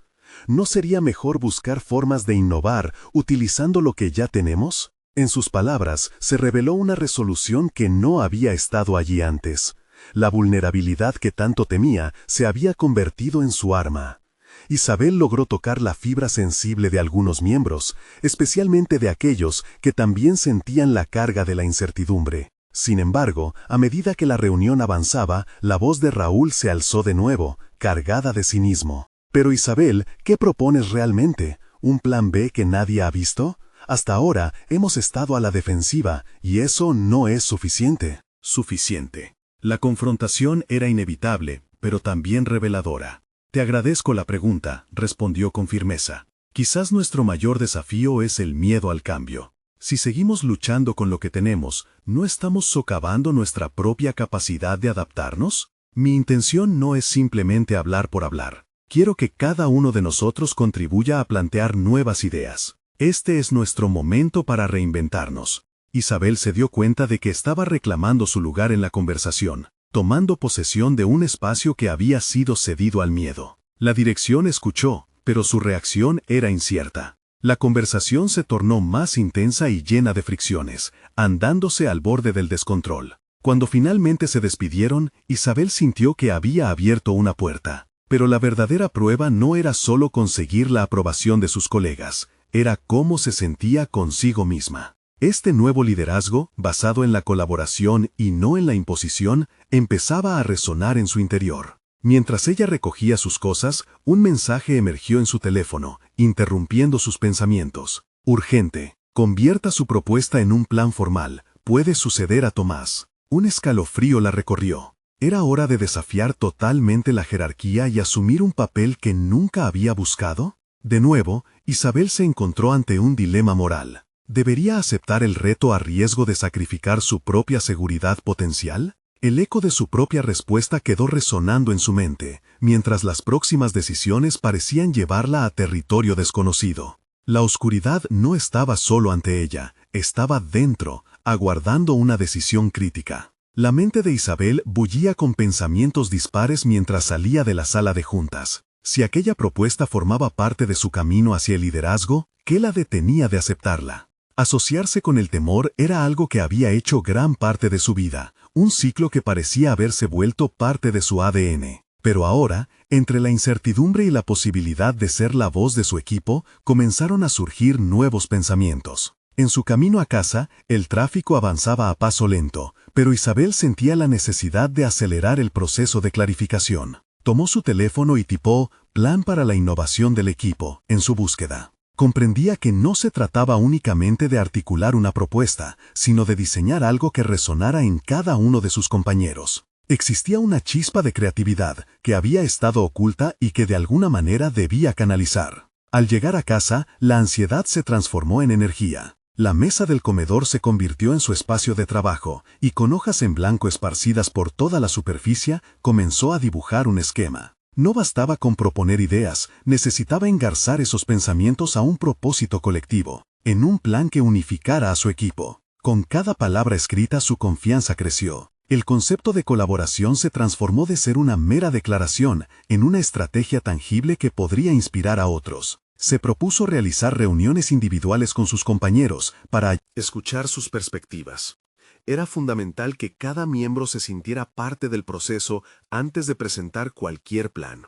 ¿No sería mejor buscar formas de innovar utilizando lo que ya tenemos? En sus palabras, se reveló una resolución que no había estado allí antes. La vulnerabilidad que tanto temía se había convertido en su arma. Isabel logró tocar la fibra sensible de algunos miembros, especialmente de aquellos que también sentían la carga de la incertidumbre. Sin embargo, a medida que la reunión avanzaba, la voz de Raúl se alzó de nuevo, cargada de cinismo. «Pero Isabel, ¿qué propones realmente? ¿Un plan B que nadie ha visto? Hasta ahora hemos estado a la defensiva, y eso no es suficiente». Suficiente. La confrontación era inevitable, pero también reveladora. «Te agradezco la pregunta», respondió con firmeza. «Quizás nuestro mayor desafío es el miedo al cambio. Si seguimos luchando con lo que tenemos, ¿no estamos socavando nuestra propia capacidad de adaptarnos? Mi intención no es simplemente hablar por hablar. Quiero que cada uno de nosotros contribuya a plantear nuevas ideas. Este es nuestro momento para reinventarnos». Isabel se dio cuenta de que estaba reclamando su lugar en la conversación, tomando posesión de un espacio que había sido cedido al miedo. La dirección escuchó, pero su reacción era incierta. La conversación se tornó más intensa y llena de fricciones, andándose al borde del descontrol. Cuando finalmente se despidieron, Isabel sintió que había abierto una puerta. Pero la verdadera prueba no era solo conseguir la aprobación de sus colegas, era cómo se sentía consigo misma. Este nuevo liderazgo, basado en la colaboración y no en la imposición, empezaba a resonar en su interior. Mientras ella recogía sus cosas, un mensaje emergió en su teléfono, interrumpiendo sus pensamientos. Urgente. Convierta su propuesta en un plan formal. Puede suceder a Tomás. Un escalofrío la recorrió. Era hora de desafiar totalmente la jerarquía y asumir un papel que nunca había buscado. De nuevo, Isabel se encontró ante un dilema moral. ¿Debería aceptar el reto a riesgo de sacrificar su propia seguridad potencial? El eco de su propia respuesta quedó resonando en su mente, mientras las próximas decisiones parecían llevarla a territorio desconocido. La oscuridad no estaba solo ante ella, estaba dentro, aguardando una decisión crítica. La mente de Isabel bullía con pensamientos dispares mientras salía de la sala de juntas. Si aquella propuesta formaba parte de su camino hacia el liderazgo, ¿qué la detenía de aceptarla? Asociarse con el temor era algo que había hecho gran parte de su vida, un ciclo que parecía haberse vuelto parte de su ADN. Pero ahora, entre la incertidumbre y la posibilidad de ser la voz de su equipo, comenzaron a surgir nuevos pensamientos. En su camino a casa, el tráfico avanzaba a paso lento, pero Isabel sentía la necesidad de acelerar el proceso de clarificación. Tomó su teléfono y tipó «Plan para la innovación del equipo» en su búsqueda. Comprendía que no se trataba únicamente de articular una propuesta, sino de diseñar algo que resonara en cada uno de sus compañeros. Existía una chispa de creatividad que había estado oculta y que de alguna manera debía canalizar. Al llegar a casa, la ansiedad se transformó en energía. La mesa del comedor se convirtió en su espacio de trabajo, y con hojas en blanco esparcidas por toda la superficie, comenzó a dibujar un esquema. No bastaba con proponer ideas, necesitaba engarzar esos pensamientos a un propósito colectivo, en un plan que unificara a su equipo. Con cada palabra escrita su confianza creció. El concepto de colaboración se transformó de ser una mera declaración en una estrategia tangible que podría inspirar a otros. Se propuso realizar reuniones individuales con sus compañeros para escuchar sus perspectivas. Era fundamental que cada miembro se sintiera parte del proceso antes de presentar cualquier plan.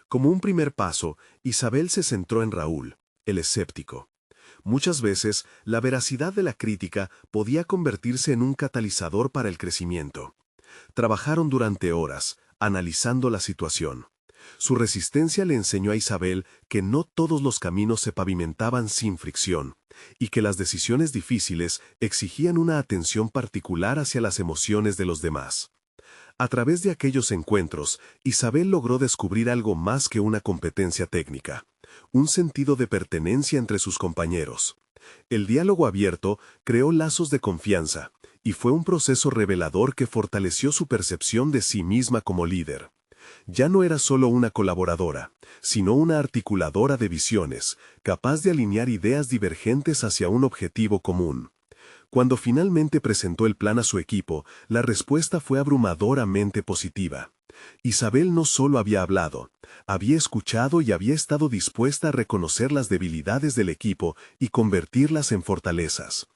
Como un primer paso, Isabel se centró en Raúl, el escéptico. Muchas veces, la veracidad de la crítica podía convertirse en un catalizador para el crecimiento. Trabajaron durante horas, analizando la situación. Su resistencia le enseñó a Isabel que no todos los caminos se pavimentaban sin fricción, y que las decisiones difíciles exigían una atención particular hacia las emociones de los demás. A través de aquellos encuentros, Isabel logró descubrir algo más que una competencia técnica, un sentido de pertenencia entre sus compañeros. El diálogo abierto creó lazos de confianza, y fue un proceso revelador que fortaleció su percepción de sí misma como líder. Ya no era solo una colaboradora, sino una articuladora de visiones, capaz de alinear ideas divergentes hacia un objetivo común. Cuando finalmente presentó el plan a su equipo, la respuesta fue abrumadoramente positiva. Isabel no solo había hablado, había escuchado y había estado dispuesta a reconocer las debilidades del equipo y convertirlas en fortalezas.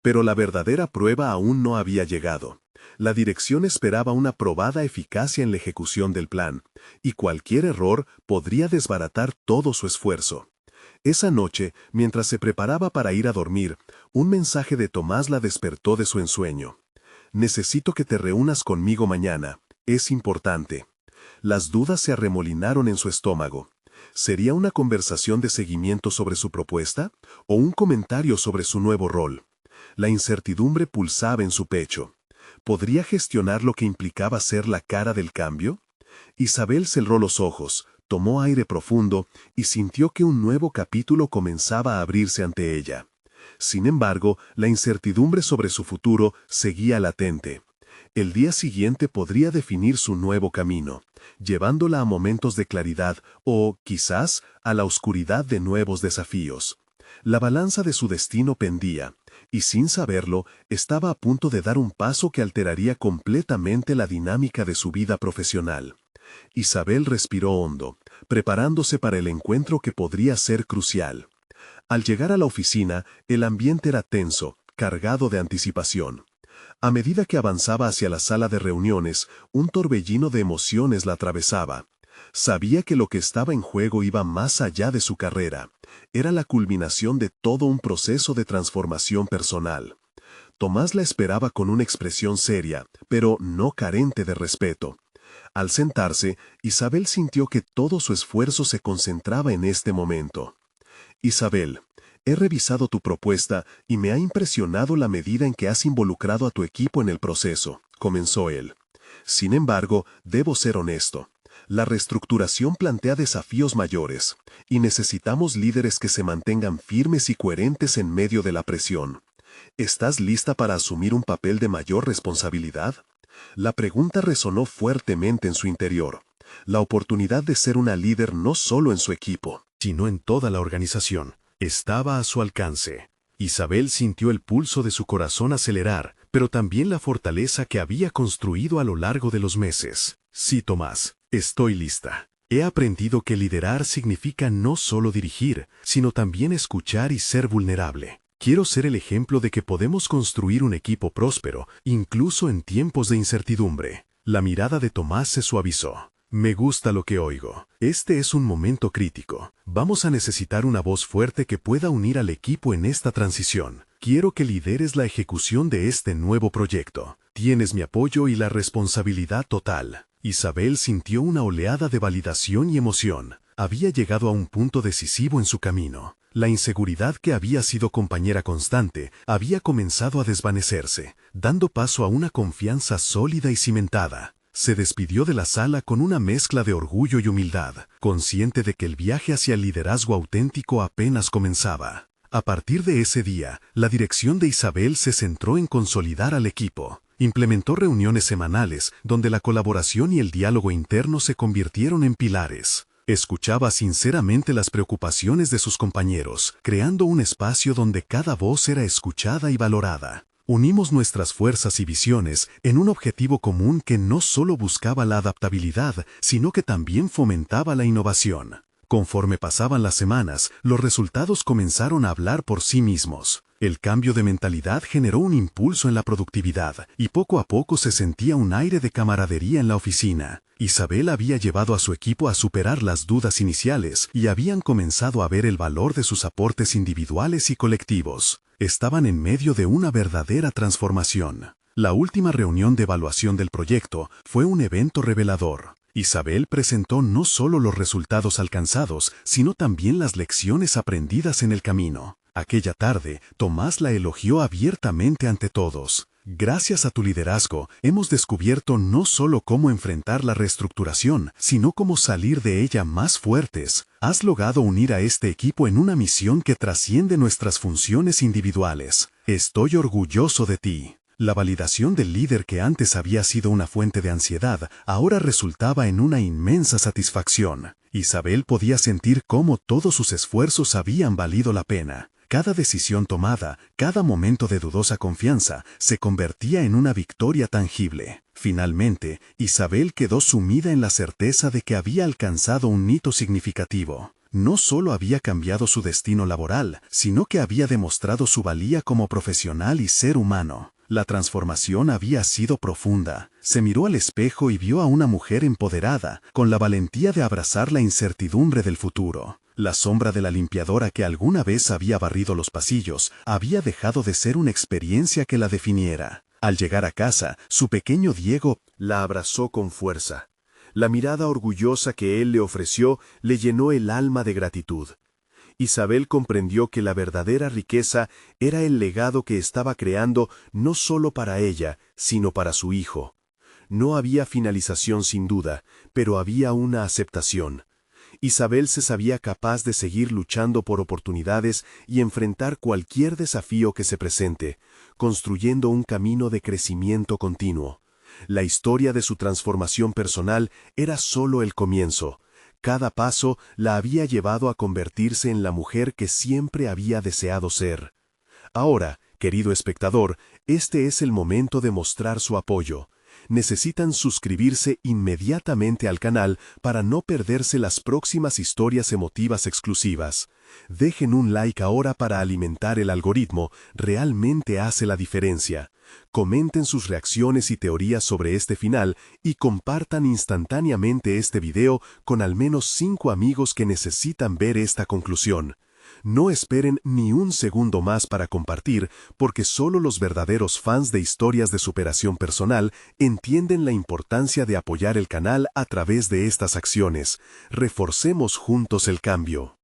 Pero la verdadera prueba aún no había llegado. La dirección esperaba una probada eficacia en la ejecución del plan, y cualquier error podría desbaratar todo su esfuerzo. Esa noche, mientras se preparaba para ir a dormir, un mensaje de Tomás la despertó de su ensueño. «Necesito que te reúnas conmigo mañana. Es importante». Las dudas se arremolinaron en su estómago. ¿Sería una conversación de seguimiento sobre su propuesta? ¿O un comentario sobre su nuevo rol? La incertidumbre pulsaba en su pecho. ¿Podría gestionar lo que implicaba ser la cara del cambio? Isabel cerró los ojos, tomó aire profundo y sintió que un nuevo capítulo comenzaba a abrirse ante ella. Sin embargo, la incertidumbre sobre su futuro seguía latente. El día siguiente podría definir su nuevo camino, llevándola a momentos de claridad o, quizás, a la oscuridad de nuevos desafíos. La balanza de su destino pendía, y sin saberlo, estaba a punto de dar un paso que alteraría completamente la dinámica de su vida profesional. Isabel respiró hondo, preparándose para el encuentro que podría ser crucial. Al llegar a la oficina, el ambiente era tenso, cargado de anticipación. A medida que avanzaba hacia la sala de reuniones, un torbellino de emociones la atravesaba. Sabía que lo que estaba en juego iba más allá de su carrera. Era la culminación de todo un proceso de transformación personal. Tomás la esperaba con una expresión seria, pero no carente de respeto. Al sentarse, Isabel sintió que todo su esfuerzo se concentraba en este momento. Isabel, he revisado tu propuesta y me ha impresionado la medida en que has involucrado a tu equipo en el proceso, comenzó él. Sin embargo, debo ser honesto. La reestructuración plantea desafíos mayores, y necesitamos líderes que se mantengan firmes y coherentes en medio de la presión. ¿Estás lista para asumir un papel de mayor responsabilidad? La pregunta resonó fuertemente en su interior. La oportunidad de ser una líder no solo en su equipo, sino en toda la organización, estaba a su alcance. Isabel sintió el pulso de su corazón acelerar, pero también la fortaleza que había construido a lo largo de los meses. Sí, Tomás, estoy lista. He aprendido que liderar significa no solo dirigir, sino también escuchar y ser vulnerable. Quiero ser el ejemplo de que podemos construir un equipo próspero, incluso en tiempos de incertidumbre. La mirada de Tomás se suavizó. Me gusta lo que oigo. Este es un momento crítico. Vamos a necesitar una voz fuerte que pueda unir al equipo en esta transición. Quiero que lideres la ejecución de este nuevo proyecto. Tienes mi apoyo y la responsabilidad total. Isabel sintió una oleada de validación y emoción. Había llegado a un punto decisivo en su camino. La inseguridad que había sido compañera constante había comenzado a desvanecerse, dando paso a una confianza sólida y cimentada. Se despidió de la sala con una mezcla de orgullo y humildad, consciente de que el viaje hacia el liderazgo auténtico apenas comenzaba. A partir de ese día, la dirección de Isabel se centró en consolidar al equipo. Implementó reuniones semanales donde la colaboración y el diálogo interno se convirtieron en pilares. Escuchaba sinceramente las preocupaciones de sus compañeros, creando un espacio donde cada voz era escuchada y valorada. Unimos nuestras fuerzas y visiones en un objetivo común que no solo buscaba la adaptabilidad, sino que también fomentaba la innovación. Conforme pasaban las semanas, los resultados comenzaron a hablar por sí mismos. El cambio de mentalidad generó un impulso en la productividad, y poco a poco se sentía un aire de camaradería en la oficina. Isabel había llevado a su equipo a superar las dudas iniciales y habían comenzado a ver el valor de sus aportes individuales y colectivos. Estaban en medio de una verdadera transformación. La última reunión de evaluación del proyecto fue un evento revelador. Isabel presentó no solo los resultados alcanzados, sino también las lecciones aprendidas en el camino. Aquella tarde, Tomás la elogió abiertamente ante todos. Gracias a tu liderazgo, hemos descubierto no solo cómo enfrentar la reestructuración, sino cómo salir de ella más fuertes. Has logrado unir a este equipo en una misión que trasciende nuestras funciones individuales. Estoy orgulloso de ti. La validación del líder que antes había sido una fuente de ansiedad, ahora resultaba en una inmensa satisfacción. Isabel podía sentir cómo todos sus esfuerzos habían valido la pena. Cada decisión tomada, cada momento de dudosa confianza, se convertía en una victoria tangible. Finalmente, Isabel quedó sumida en la certeza de que había alcanzado un hito significativo. No solo había cambiado su destino laboral, sino que había demostrado su valía como profesional y ser humano. La transformación había sido profunda. Se miró al espejo y vio a una mujer empoderada, con la valentía de abrazar la incertidumbre del futuro. La sombra de la limpiadora que alguna vez había barrido los pasillos había dejado de ser una experiencia que la definiera. Al llegar a casa, su pequeño Diego la abrazó con fuerza. La mirada orgullosa que él le ofreció le llenó el alma de gratitud. Isabel comprendió que la verdadera riqueza era el legado que estaba creando no solo para ella, sino para su hijo. No había finalización sin duda, pero había una aceptación. Isabel se sabía capaz de seguir luchando por oportunidades y enfrentar cualquier desafío que se presente, construyendo un camino de crecimiento continuo. La historia de su transformación personal era solo el comienzo. Cada paso la había llevado a convertirse en la mujer que siempre había deseado ser. Ahora, querido espectador, este es el momento de mostrar su apoyo. necesitan suscribirse inmediatamente al canal para no perderse las próximas historias emotivas exclusivas. Dejen un like ahora para alimentar el algoritmo, realmente hace la diferencia. Comenten sus reacciones y teorías sobre este final y compartan instantáneamente este video con al menos 5 amigos que necesitan ver esta conclusión. No esperen ni un segundo más para compartir, porque solo los verdaderos fans de historias de superación personal entienden la importancia de apoyar el canal a través de estas acciones. Reforcemos juntos el cambio.